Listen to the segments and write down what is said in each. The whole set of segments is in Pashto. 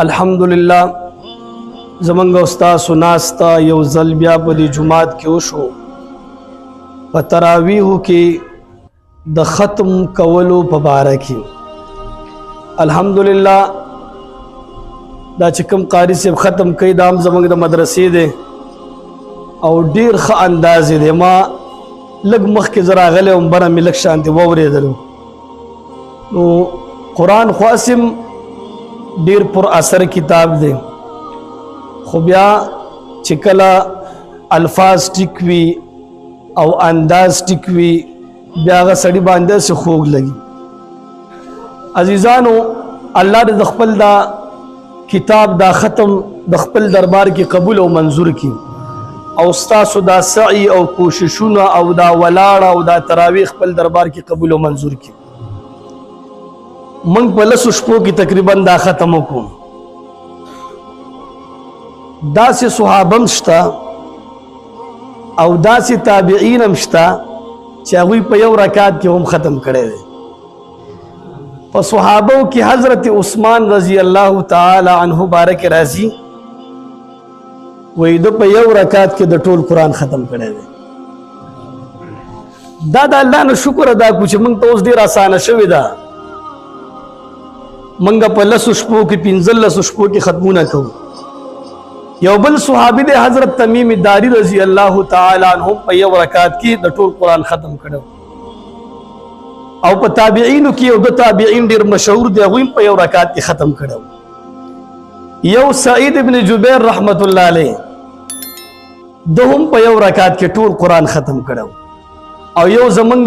الحمدلله زمنګ استاد سناستا یو ځل بیا په دې جمعات کې وشو په تراویح کې د ختم کولو په باره کې الحمدلله دا چې کوم قاری صاحب ختم کوي دا هم زمنګ د مدرسې دی او ډیر ښه انداز دی ما لږ مخکې زه راغلی وم بره مې لږ شانتې واورېدلو نو قرآن خو اسم ډیر پر اثر کتاب دی خو بیا چې کله الفاظ ټیک وي او انداز ټیک وي بیا هغه سړي باندې څه خوږ لګي عزیزانو الله دې د خپل دا کتاب دا ختم د خپل دربار کې قبول او منظور کړي او ستاسو دا سعی او کوششونه او دا ولاړه او دا تراویح خپل دربار کې قبول او منظور کړي منگ په لسو شپو کی تقریبا دا ختم وکړو داسې صحابه شته او داسې تابعین هم شته چې هغوی په یو رکعت کې هم ختم کړی دی په صحابو کې حضرت عثمان رضی الله تعالی عنه بارک راضي وایي د په یو رکعت کې د ټول قرآن ختم کړی دی دا د الله نه شکر ادا کړو چې موږ ته اوس ډېر اسانه شوې ده منګه په لسو شپو کې 15 شپو کې ختمونه کوو یو بل صحابي د حضرت تمیم داری رضی الله تعالی عنہ په یو رکعت کې د ټول قرآن ختم کړو او په تابعینو کې یو د تابعین ډیر مشهور دی هغوی په یو رکعت کې ختم کړو یو سعید ابن جبیر رحمت الله علیه دوهم په یو رکعت کې ټول قرآن ختم کړو او یو زمونږ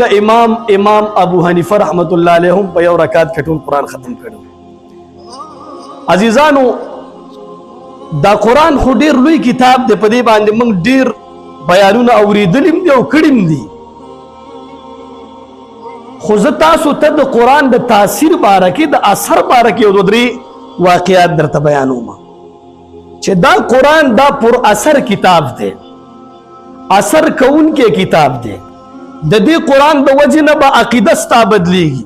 امام ابو حنیفه رحمت الله علیه هم په یو رکعت کې ټول قرآن ختم کړو عزیزانو دا قرآن خو ډیر لوی کتاب دی په دې باندې موږ ډیر بیانونه اوریدلیم دي او کړیم دي خو زه تاسو ته د قرآن د تاثیر باره کې د اثر باره کې یو درې واقعات درته بیانوم چې دا قرآن دا پر اثر کتاب دی اثر کوونکی کتاب دی د دې قرآن د وجې نه به عقیده ستا بدلیږي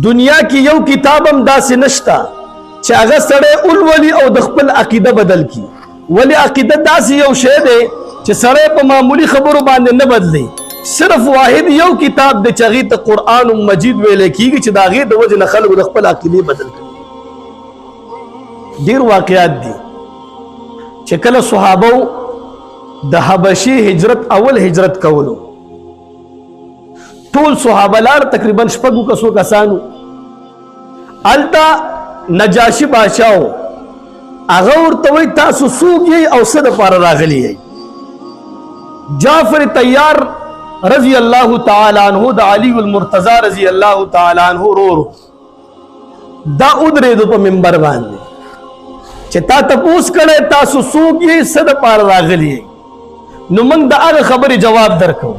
دنیا کې یو کتاب هم داسې نشته چې هغه سړی اولولي او د خپل عقیده بدل کی ولی عقیده داسې یو شی دی چې سړی په معمولی خبرو باندې نه بدلی صرف واحد یو کتاب دی چې هغې ته قرآن مجید ویلی کېږي چې د هغې د وجې نه خلکو د خپل عقیدې بدل کړي ډېر واقعات دي چې کله صحابو د حبشي هجرت اول هجرت کولو ټول صحابه لار تقریبا شپږو کسو کسانو هلته نجاشی بادشاہ هغه ورته وایي تاسو څوک یئ او څه دپاره راغلي یئ جعفر طیار رضی الله تعالی عنہ د علی المرتضی رضی الله تعالی عنہ ورور دا ودرېدو په منبر باندې چې تا تپوس کړی تاسو څوک یئ څه دپاره راغلي یئ نو موږ د هغه خبرې جواب درکوو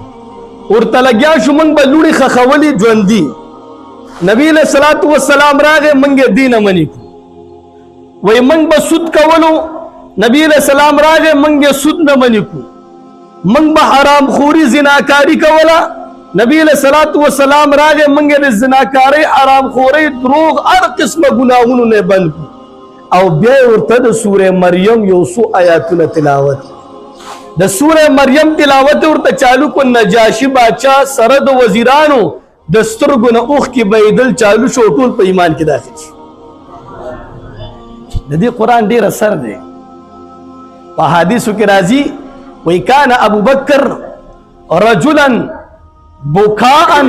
ورته لګیا شو موږ به لوڼې خښولې ژوندي نبی علیہ الصلوۃ والسلام راغه منګه دینه منی کو وای منګ به سود کولو نبی علیہ السلام راغه منګه سود نه منی کو منګ به حرام خوري زناکاری کولا نبی علیہ الصلوۃ والسلام راغه منګه د زناکاری حرام خوري دروغ هر قسمه ګناهونو نه بند کو او بیا ورته د سوره مریم یو سو آیاتونه تلاوت د سوره مریم تلاوت ورته چالو کو نجاشی بادشاہ سره د وزیرانو د سترګو نه اوښ کې بهېدل چالو شو ټول په ایمان کې داخل شو د دې قرآن ډېر اثر دی په حدیثو کې راځي وایي کان ابو بکر رجلا بکاء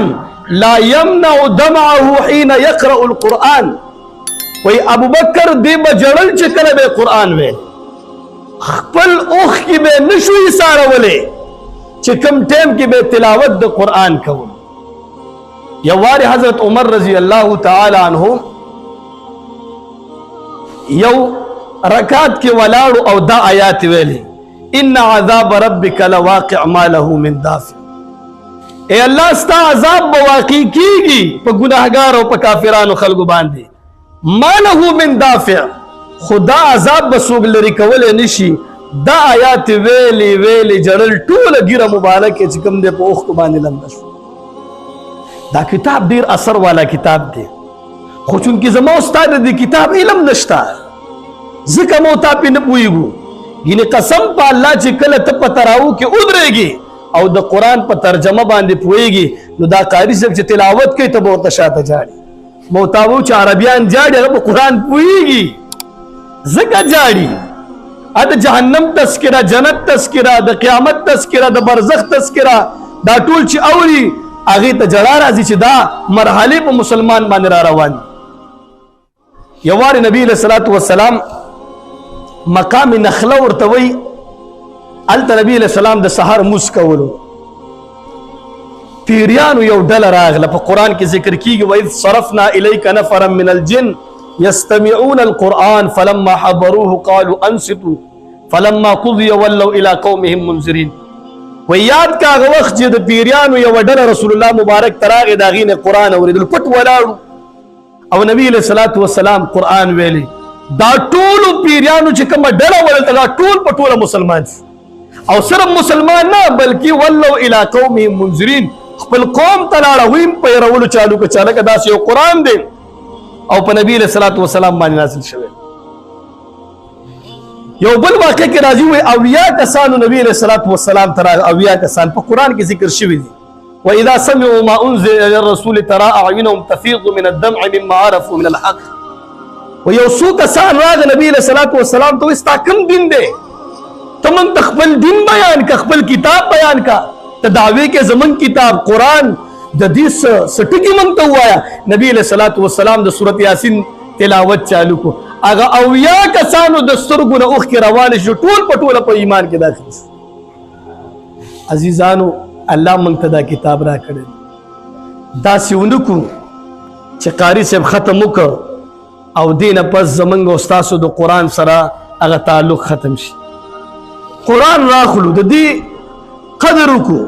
لا یمنع دمعه حین یقرأ القرآن وایي ابو بکر دې به ژړل چې کله به قرآن ویل خپل اوښ کې به نه شو ایسارولی چې کوم ټیم کې به تلاوت د قرآن کول یو واری حضرت عمر رضی الله تعالی عنہ یو رکعت کې ولاړو او دا آیات ویلي ان عذاب ربک لواقع ما له من دافع اے الله ستا عذاب به واقع کیږي په ګناهګار او په کافرانو خلکو باندې ما له من دافع خدا عذاب به څوک لرې کولی نشي دا آیات ویلي جړل ټوله ګیره مبارکه چې کوم دی په اوښکو باندې لمده شو دا کتاب ډیر اثر والا کتاب دی خو چونکې زما استاد د کتاب علم نشته ځکه مو تا پې نه پوهېږو. یعنې قسم په الله چې کله ته په تراو کې ودرېږې او د قرآن په ترجمه باندې پوهېږي نو دا قاري صاحب چې تلاوت کوي ته به ورته شاته جاړي. مو تا وو چې عربیان جاړي هغه په قرآن پوهېږي ځکه جاړي. د جهنم تذکره، جنت تذکره، د قیامت تذکره، د برزخ تذکره، دا ټول چې اوري هغې ته جړا راځي چې دا مرحلې په مسلمان باندې را روان دي. یو وارې نبي علیه الصلاة والسلام مقام نخله ورته وایي، هلته نبي علیه السلام د سهار مونځ کولو. پیریانو یو ډله راغله، په قرآن کې ذکر کېږي وَإِذْ صَرَفْنَا إِلَيْكَ نَفَرًا مِنَ الْجِنِّ يَسْتَمِعُونَ الْقُرْآنَ فَلَمَّا حَضَرُوهُ قَالُوا أَنصِتُوا فَلَمَّا قُضِيَ وَلَّوْا إِلَىٰ قَوْمِهِمْ مُنذِرِينَ. و یاد کا هغه وخت چې د پیریانو یوه ډله رسول الله مبارک ته راغې، د هغې نه قرآن اورېدلو، پټ ولاړو او نبي علیه الصلاة والسلام قرآن ویلی. دا ټولو پیریانو چې کومه ډله ولته دا ټول په ټوله مسلمان شو، او صرف مسلمان نه بلکې ولوا الی قومهم منذرین، خپل قوم ته لاړه، هغوی هم پیرولو چالو که چالکه داسې یو قرآن دی او په نبي علیه الصلاة والسلام باندې نازل شوی. یو بل واقع کې راځي وایي اویا کسانو نبي علیه الصلاة والسلام ته راغلل، اویا کسان په قرآن کې ذکر شوي دي. وإذا سمعوا ما أنزل إلى الرسول ترى أعينهم تفيض من الدمع مما عرفوا من الحق. ويو څو کسان راغلل نبي علیه الصلاة والسلام ته وایي ستا کوم دین دی؟ ته موږ ته خپل دین بیان کا، خپل کتاب بیان کا. ته دعوې کې زموږ کتاب قرآن د دې څه ټکي موږ ته ووایه. نبي علیه الصلاة والسلام د سورت یاسین تلاوت چالو کو. هغه اویا کسانو د سترګو نه اوښکې روانې شو، ټول په ټوله په ایمان کې داخل شو. عزیزانو الله موږ ته دا کتاب را کړی، داسې ونه کړو چې قاري صاحب ختم وکړ او دې نه پس زموږ او ستاسو د قرآن سره هغه تعلق ختم شي. قرآن راخلو، د دې قدر وکړو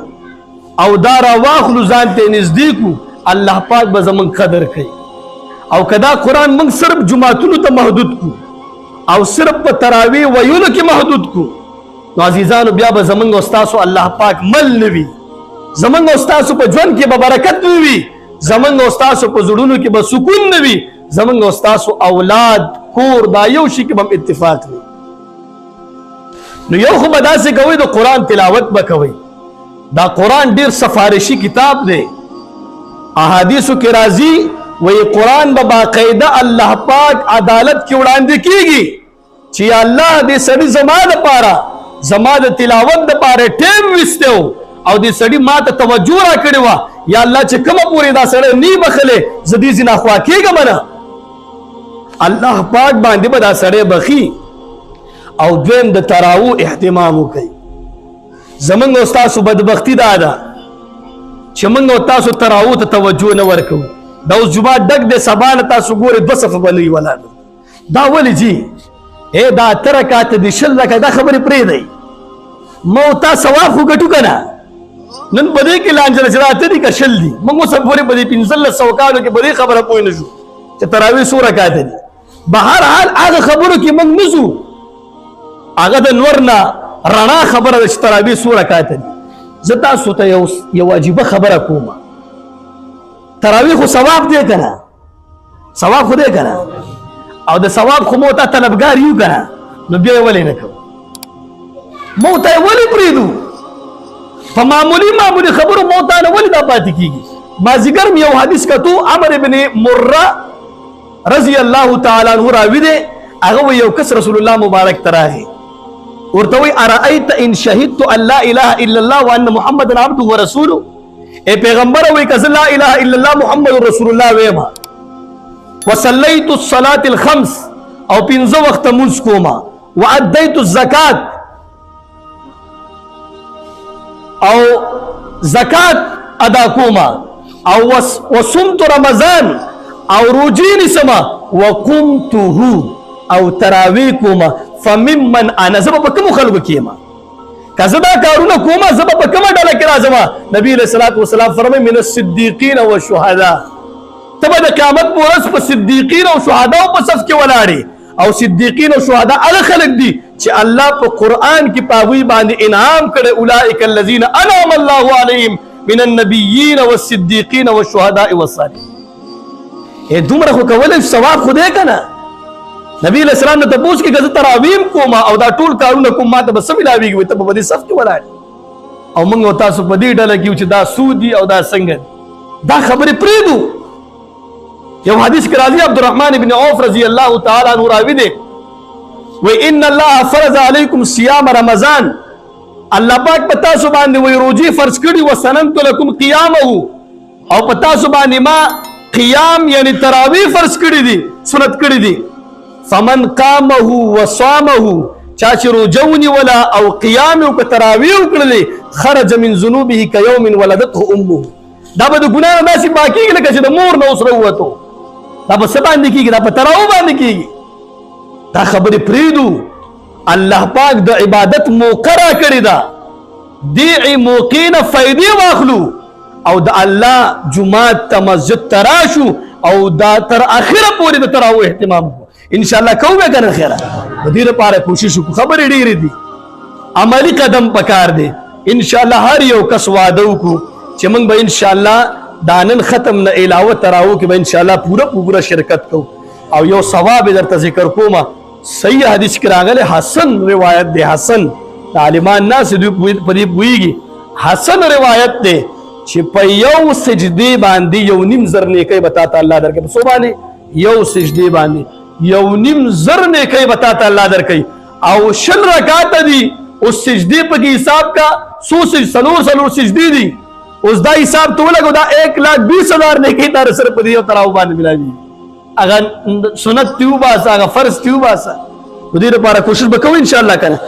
او دا راواخلو، ځان ته نږدې کړو، الله پاک به زموږ قدر کوي. او کدا قرآن موږ صرف جماعتونو ته محدود کو او صرف په تراویح ویلو کې محدود کو نو عزیزانو بیا به زموږ او ستاسو الله پاک مل نه وي، زموږ او ستاسو په ژوند کې به برکت نه وي، زموږ او ستاسو په زړونو کې به سکون نه وي، زموږ او ستاسو اولاد کور دا یو شي کې به اتفاق وي. نو یو خو به داسې کوئ د قرآن تلاوت به کوئ. دا قرآن ډېر سفارشي کتاب دی، احادیثو کې راځي وی قرآن با باقاعده الله پاک عدالت کی وړاندې کیږي چې یا الله دې سړي زما دپاره زما د تلاوت دپاره ټیم ویستی و او دې سړي ما ته توجه را کړې وه، یا الله چې کومه پورې دا سړی نی بخلی زه دې ځینه خوا کېږم نه، الله پاک باندې به دا سړی بخي. او دویم د تراو اهتمام وکړي. زمونږ او ستاسو بدبختي دا ده چې موږ او تاسو تراو ته توجه نه ورکوو. دا اوس جمعه ډک دی، سبا نه تاسو ګورئ 2 صفه به نوي ولاړ. دا ولې جي دا 8 رکعاته دي 20 رکعاته دا خبرې پرېږدئ. ما او تا ثواب خو ګټو که نه؟ نن په دې کې لانجه چې دا 8 دي که 20 دي، موږ اوس پورې په دې 1500 کالو کې په دې خبره پوه نه شو چې تراویح څو رکعاته دي. بهرحال هغه خبرو کې موږ نه ځو، هغه د نور نه رڼا خبره ده چې تراویح څو رکعاته دي. زه تاسو ته یو عجیبه خبره کوم، تراویح خو ثواب دی که نه؟ ثواب خو دی که نه؟ او د ثواب خو مو ته طلبګار یو که نه؟ نو بیا یې ولې نه کوو؟ مو ته یې ولې پرېږدو؟ په معمولي خبرو مو ته نه ولې دا پاتې کېږي؟ مازدیګر مې یو حدیث کتو، عمر ابن مره رضی الله تعالی عنه راوي دی، هغه وایي یو کس رسول الله مبارک ته راغی، ورته وایي ارأیت ان شهدت ان لا اله الا الله وان محمدا عبده ورسوله. اے پیغمبر وی کہ لا الہ الا اللہ محمد رسول اللہ ویما وصلیت الصلاة الخمس او 5 وقت منځ کوما وادیت الزکات او زکات ادا کوما او وصمت رمضان او روجی نسما وقمته او تراویح کوما فممن انا زب په کوم خلکو کېما که زه دا کارونه کومه زه به په کومه ډله کې راځمه؟ نبي علیه الصلاة والسلام فرمایي من الصدیقین والشهداء، ته به د قیامت په ورځ په صدیقین او شهداو په صف کې ولاړې. او صدیقین او شهدا هغه خلک دي چې الله په قرآن کې په هغوی باندې انعام کړی، اولئک الذین انعم الله علیهم من النبیین والصدیقین والشهداء والصالحین. دومره خو کولی ثواب خو دی که نه؟ نبی علیہ السلام نے تپوس کی کہ تراویم کوما او دا ټول کارونه کوم ما ته بس ملاویږي ته په دې صف کې ولاړ او موږ تاسو په دې ډله کې چې دا سودی او دا څنګه دا خبرې پریدو. یو حدیث کې راځي عبدالرحمن بن عوف رضی الله تعالی عنہ راوي دی و ان الله فرض علیکم صيام رمضان الله پاک پتا سو باندې وی روزي فرض کړي و سننت لكم قيامه او پتا سو باندې ما قیام یعنی تراویح فرض کړي دي سنت کړي دي. فمن قامه وصامه چا چې روزونی ولا او قیام او تراویح کړلې خرج من ذنوبه كيوم ولدته امه دا به د ګناه نه سي باقي لکه چې د مور نو سره وته دا به څه باندې کیږي دا په تراویح باندې کیږي. دا خبرې پریدو الله پاک د عبادت موقره کړی دا دی موقین فائدې واخلو او د الله جمعات ته مسجد تراشو او دا تر اخره پورې د تراویح اهتمام ان شاء الله کوو کنه خیره د دې لپاره کوشش وکړو. خبرې ډېرې دي عملی قدم پکار دی ان شاء الله هر یو کس وعده وکړو چې موږ به ان شاء الله دانن ختم نه علاوه تراویح کې به ان شاء الله پورا شرکت کوو. او یو ثواب درته ذکر کوم صحیح حدیث کې راغلی حسن روایت دی حسن عالمان ناس دوی په دې پوهیږي حسن روایت دی چې په یو سجدې باندې یو نیم زر نیکۍ به تا ته الله درکوي. په څو باندې یو سجدې باندې یو نیم زر نیکۍ به تا ته الله درکوي او 20 رکعاته دي اوس سجدې پکې حساب کا څلور سجدې دي اوس دا حساب ته ولګو دا 1,20,000 نیکۍ تا سره په دې یو تراویح باندې ملاوي اگر سنت تیوباسا اگر فرض تیوباسا. په دې لپاره کوشش وکړو ان شاء الله کنه.